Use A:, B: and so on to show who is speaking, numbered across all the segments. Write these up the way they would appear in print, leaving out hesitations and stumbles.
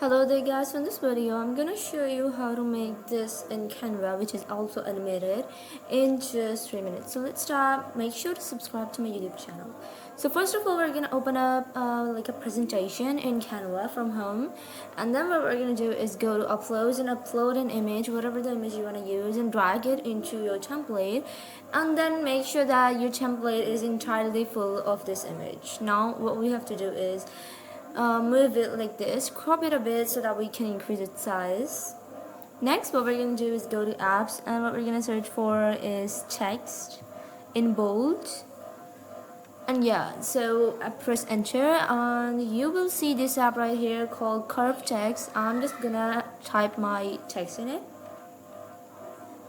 A: Hello there guys, so in this video I'm gonna show you how to make this in Canva, which is also animated, in just 3 minutes. So let's start. Make sure to subscribe to my YouTube channel. So first of all, we're gonna open up like a presentation in Canva from home, and then what we're gonna do is go to uploads and upload an image, whatever the image you want to use, and drag it into your template, and then make sure that your template is entirely full of this image. Now what we have to do is move it like this, crop it a bit so that we can increase its size. Next, what we're going to do is go to apps, and what we're going to search for is text in bold. And yeah, so I press enter and you will see this app right here called curve text. I'm just gonna type my text in it.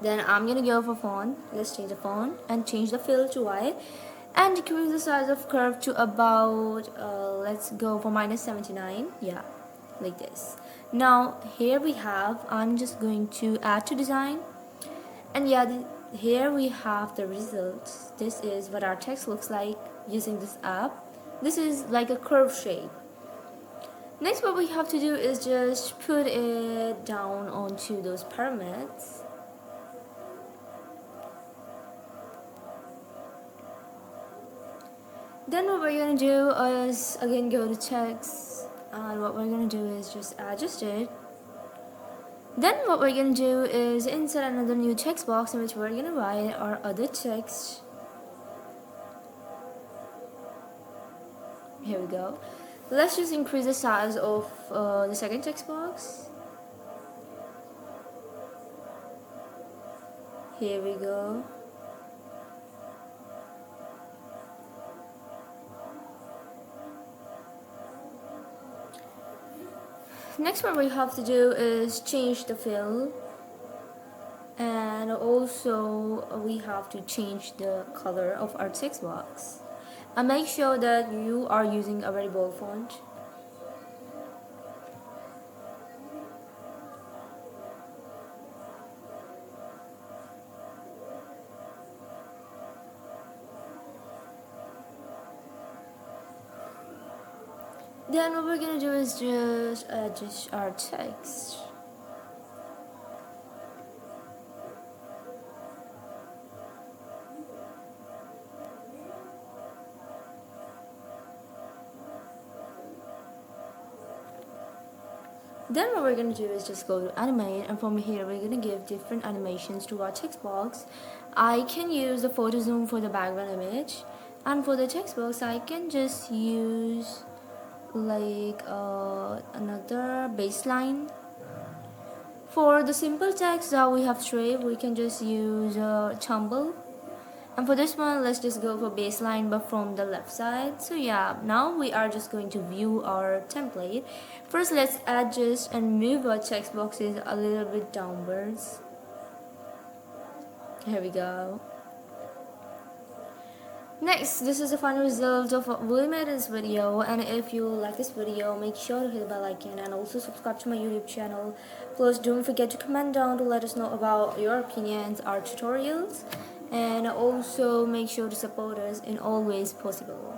A: Then I'm gonna go for font. Let's change the font and change the fill to white, and decrease the size of curve to about let's go for -79. Yeah, like this. Now here we have, I'm just going to add to design, and yeah, here we have the results. This is what our text looks like using this app. This is like a curve shape. Next, what we have to do is just put it down onto those pyramids. Then what we're gonna do is again go to text, and what we're gonna do is just adjust it. Then what we're gonna do is insert another new text box in which we're gonna write our other text. Here we go. Let's just increase the size of the second text box. Here we go. Next, what we have to do is change the fill, and also we have to change the color of our text box, and make sure that you are using a very bold font. Then what we're gonna do is just adjust our text. Then what we're gonna do is just go to animate, and from here we're gonna give different animations to our text box. I can use the photo zoom for the background image, and for the text box I can just use like another baseline. For the simple text that we have straight, we can just use tumble, and for this one let's just go for baseline but from the left side. So yeah, now we are just going to view our template. First, let's adjust and move our text boxes a little bit downwards. Here we go. Next, this is the final result of what we made in this video, and if you like this video, make sure to hit the bell icon and also subscribe to my YouTube channel. Plus, don't forget to comment down to let us know about your opinions, our tutorials, and also make sure to support us in all ways possible.